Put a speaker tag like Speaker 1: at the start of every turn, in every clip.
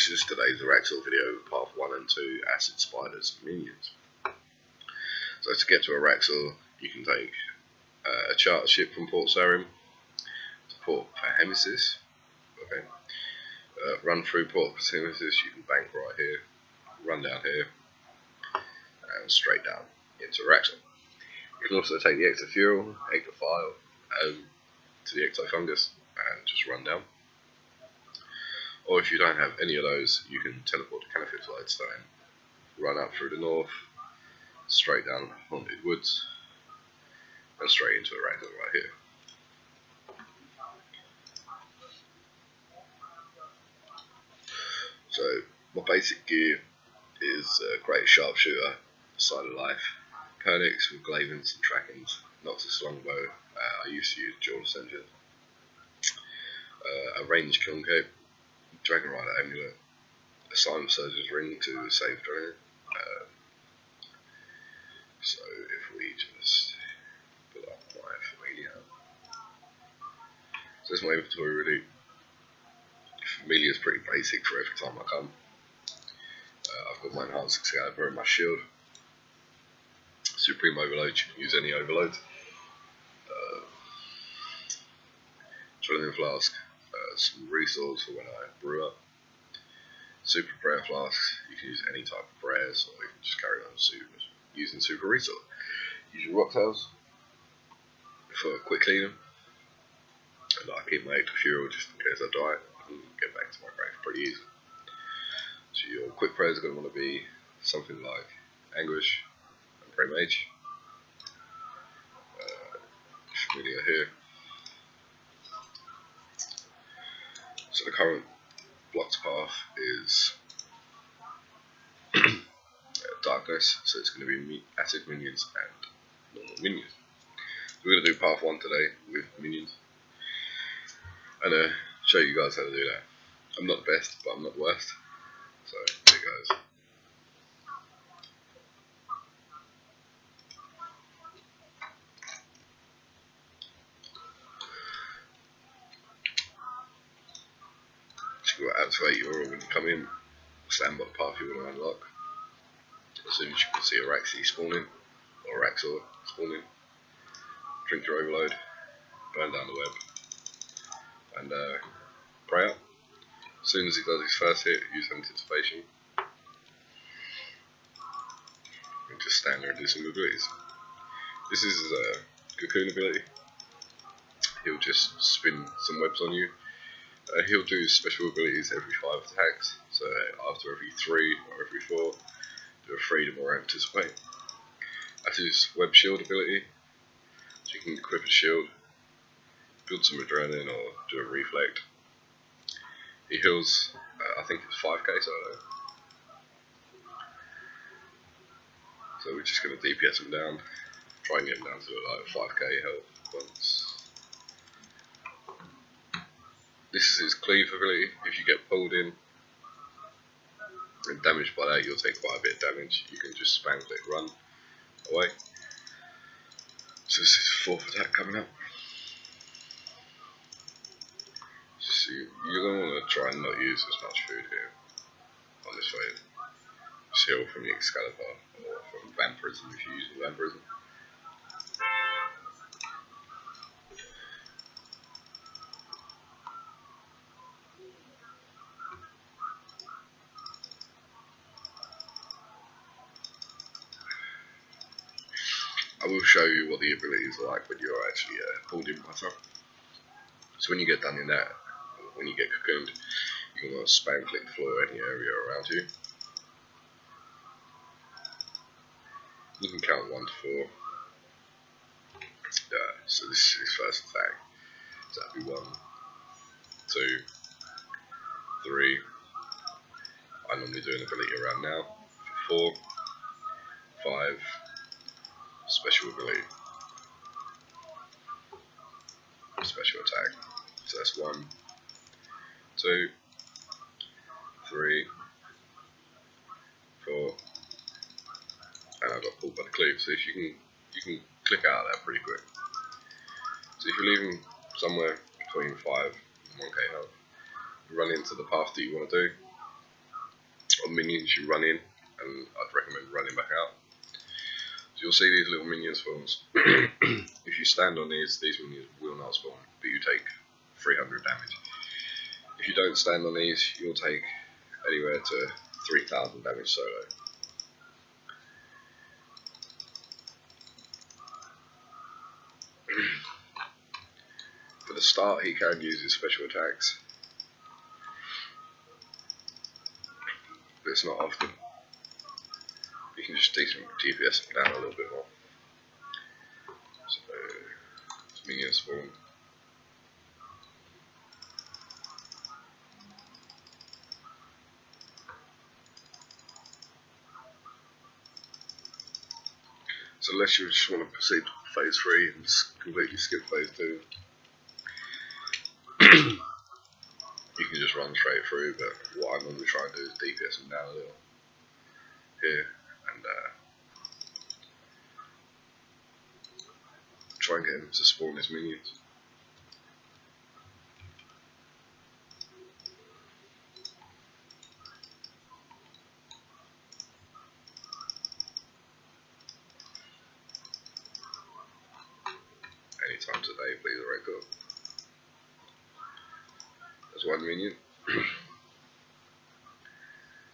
Speaker 1: This is today's Araxxor video, part 1 and 2, Acid Spiders and Minions. So to get to Araxxor, you can take a charter ship from Port Sarim to Port Pahemesis. Okay. Run through Port Pahemesis, you can bank right here, run down here, and straight down into Araxxor. You can also take the Ectofuel, Ectophile, to the Ectofungus, and just run down. Or if you don't have any of those, you can teleport to Canifix Lightstone, run up through the north, straight down Haunted Woods, and straight into Araxxor right here. So my basic gear is a Great Sharpshooter, Side of Life, Perdix with Glavins and Trackings, Noxus Longbow, I used to use Dual Ascension, a ranged Kiln Cape, Dragon Rider Amulet, a Silent Surge's Ring to save Dragon. So if we just pull up my Familia. So this is my inventory really. Familia is pretty basic for every time I come. I've got my Enhanced Excalibur and my shield. Supreme Overload, you can use any overload. Trillium Flask, some resources for when I brew up. Super Prayer Flasks, you can use any type of prayers, or you can just carry on using Super Resource. Use your Rocktails for quick cleaning, and I keep my Ectofuel just in case I die and get back to my grave pretty easy. So your quick prayers are going to want to be something like Anguish and Pray Mage. Familiar here. So the current blocked path is Darkness, so it's going to be Acid Minions and normal Minions. So we're going to do path 1 today with Minions, and show you guys how to do that. I'm not the best, but I'm not the worst, so here it goes. So you've got to activate your aura when you come in, stand by the path you want to unlock. As soon as you can see Araxxor spawning, or Araxxor spawning, drink your overload, burn down the web, and pray up. As soon as he does his first hit, use Anticipation, and just stand there and do some abilities. This is a Cocoon ability. He'll just spin some webs on you. He'll do special abilities every 5 attacks, so after every 3 or every 4, do a Freedom or Anticipate. That's his Web Shield ability, so you can equip a shield, build some Adrenaline or do a Reflect. He heals, I think it's 5k solo. So we're just going to DPS him down, try and get him down to like 5k health once. This is his Cleave ability. If you get pulled in and damaged by that, you'll take quite a bit of damage. You can just spam click run away. So this is his 4th attack coming up. So you're going to want to try and not use as much food here on this phase. Just heal from the Excalibur or from Vampirism if you're using Vampirism. I will show you what the abilities are like when you're actually pulled in by some. So when you get done in that, when you get cocooned, you can want to spam click the floor any area around you. You can count 1 to 4. So this is his first attack. So that'll be 1, 2, 3. I normally do an ability around now. 4, 5. Special ability. Special attack. So that's 1, 2, 3, 4, and I got pulled by the Cleave. So if you can click out of that pretty quick. So if you're leaving somewhere between 5 and 1k health, you run into the path that you want to do, of minions you run in, and I'd recommend running back out. So you'll see these little minion spawns. If you stand on these minions will not spawn, but you take 300 damage. If you don't stand on these, you'll take anywhere to 3,000 damage solo. For the start, he can use his special attacks, but it's not often. You can just decent DPS him down a little bit more. So, it's minion spawn. So unless you just want to proceed to phase 3 and completely skip phase 2, you can just run straight through, but what I normally try and do is DPS him down a little here, and try and get him to spawn his minions. Any times a day, please, alright, cool. There's one minion.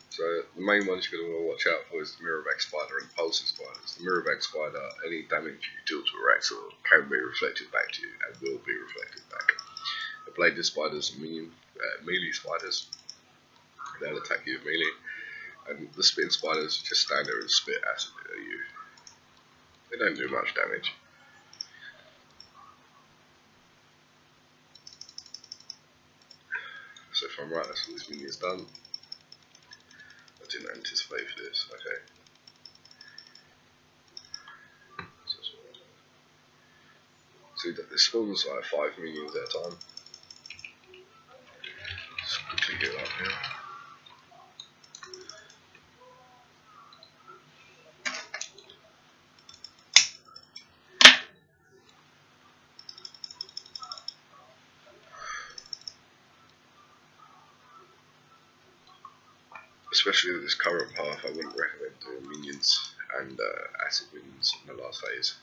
Speaker 1: So the main ones you're going to want to watch out for is the mirrorback spider and pulsing spiders. The mirrorback spider, any damage you deal to Araxxor can be reflected back to you and will be reflected back. The bladed spiders are melee spiders. They'll attack you with melee, and the spitting spiders just stand there and spit acid at you. They don't do much damage. So if I'm right, that's all this minion's done. I didn't anticipate for this, okay. So it spawns like 5 minions at a time. Just quickly get up here. Especially with this current path, I wouldn't recommend doing minions and acid minions in the last phase.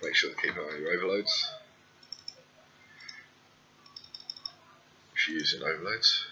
Speaker 1: Make sure to keep an eye on your overloads. If you're using overloads.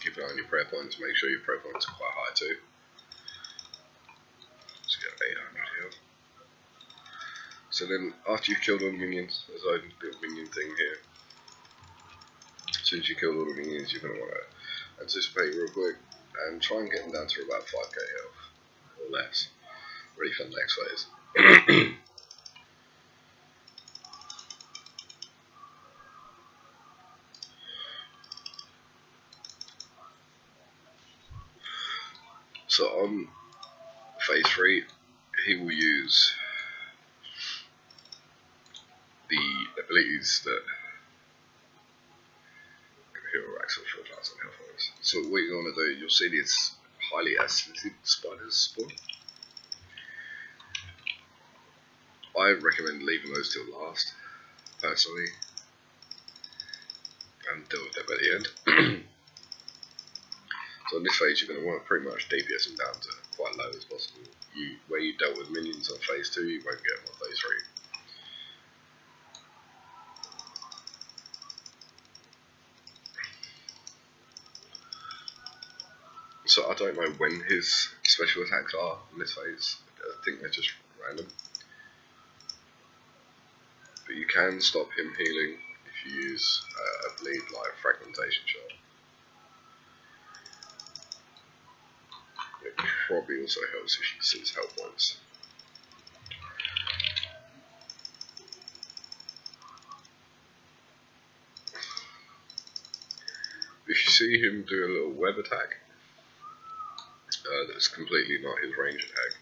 Speaker 1: Keep an eye on your prayer points, make sure your prayer points are quite high too. Let's get 800 here. So then, after you've killed all the minions, there's a little minion thing here. As soon as you kill all the minions, you're going to want to anticipate real quick and try and get them down to about 5k health or less, ready for the next phase. So on phase 3, he will use the abilities that heal Araxxor 4,000 health points. So what you want to do, you'll see these highly acidic spiders spawn. I recommend leaving those till last, personally. and deal with them at the end. So on this phase you're going to want to pretty much DPS them down to quite low as possible. Where you dealt with minions on phase 2, you won't get them on phase 3. So I don't know when his special attacks are in this phase. I think they're just random. But you can stop him healing if you use a bleed like fragmentation shot. It probably also helps if you see his health points. If you see him do a little web attack, that's completely not his range attack,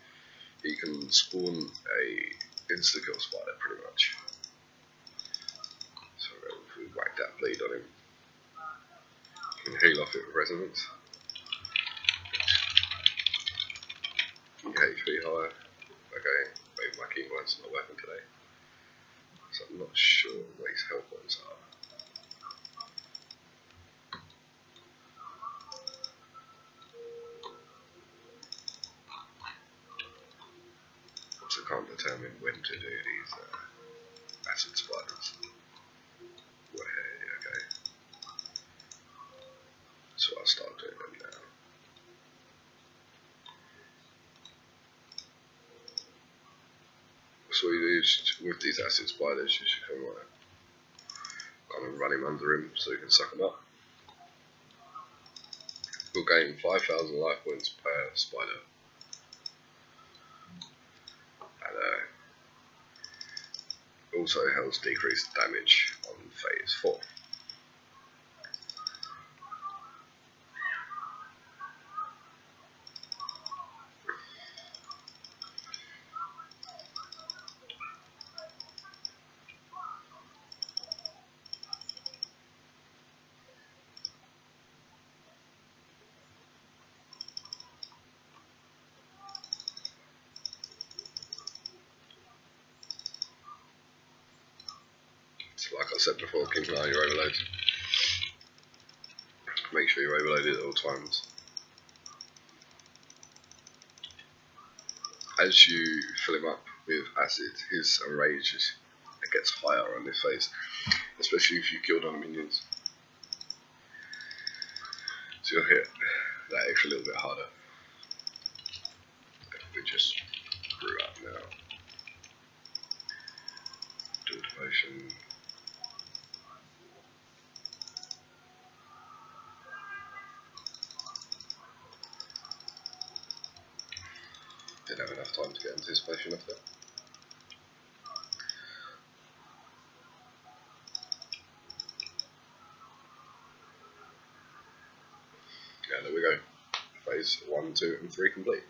Speaker 1: he can spawn a insta-kill spider pretty much. So if we whack that bleed on him, he can heal off it with resonance. HP higher. Okay, maybe my keyboard's not working today, so I'm not sure what his health points are. So I can't determine when to do these acid spiders. Okay. So I'll start doing them now. So we used with these acid spiders, you should come and run him under him so you can suck him up. We'll gain 5,000 life points per spider. And also helps decrease damage on phase 4. So like I said before, keep an eye on your overloads. Make sure you're overloaded at all times. As you fill him up with acid, his rage gets higher on this phase, especially if you killed on minions. So you'll hit that extra little bit harder. We just grew up now. Dual devotion. Didn't have enough time to get anticipation off there. Yeah, there we go. Phase 1, 2 and 3 complete.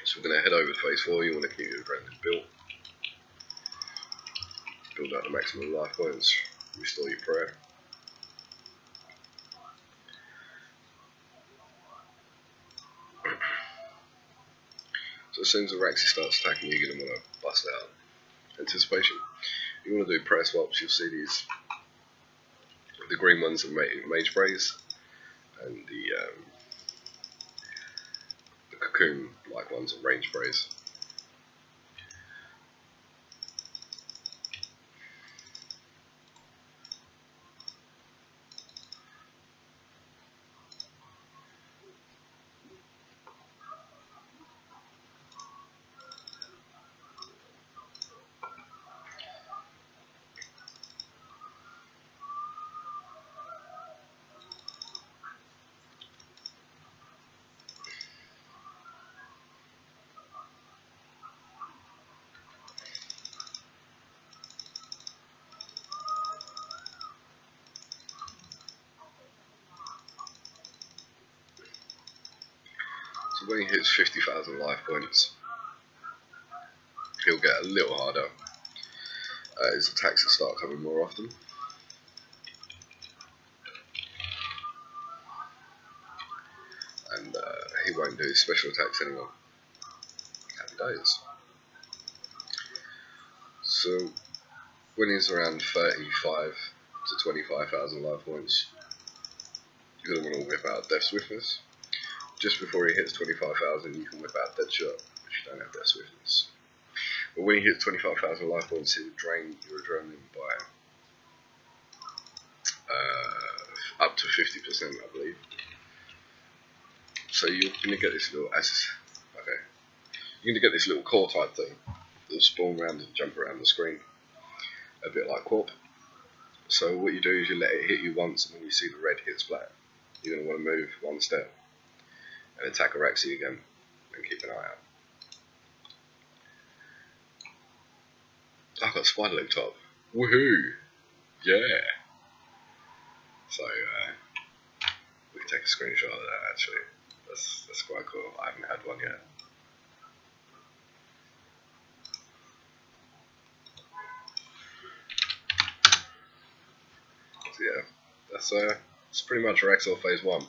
Speaker 1: So we're going to head over to phase 4. You want to keep your adrenaline built. Build out the maximum life points. Restore your prayer. So as soon as Araxxor starts attacking you, you're going to want to bust out anticipation. You want to do prayer swaps. You'll see the green ones are mage sprays, and the cocoon like ones are range sprays. So when he hits 50,000 life points, he'll get a little harder. His attacks will start coming more often. And he won't do special attacks anymore. Happy days. So when he's around 35 to 25,000 life points, you're going to want to whip out Death Swiftness. Just before he hits 25,000, you can whip out Deadshot if you don't have Death Swiftness. But when he hits 25,000 life points, he will drain your adrenaline by up to 50%, I believe. So you're going to get this little you're going to get this little core type thing that'll spawn around and jump around the screen, a bit like Corp. So what you do is you let it hit you once, and when you see the red hit splat, you're going to want to move one step and attack Araxxor again, and keep an eye out. I've got spider leg top. Woohoo! Yeah! So we can take a screenshot of that actually. That's quite cool. I haven't had one yet. So yeah, that's pretty much Araxxor Phase 1.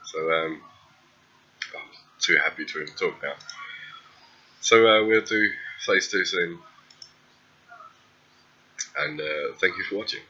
Speaker 1: So I'm too happy to even talk now. So we'll do Phase 2 soon. And thank you for watching.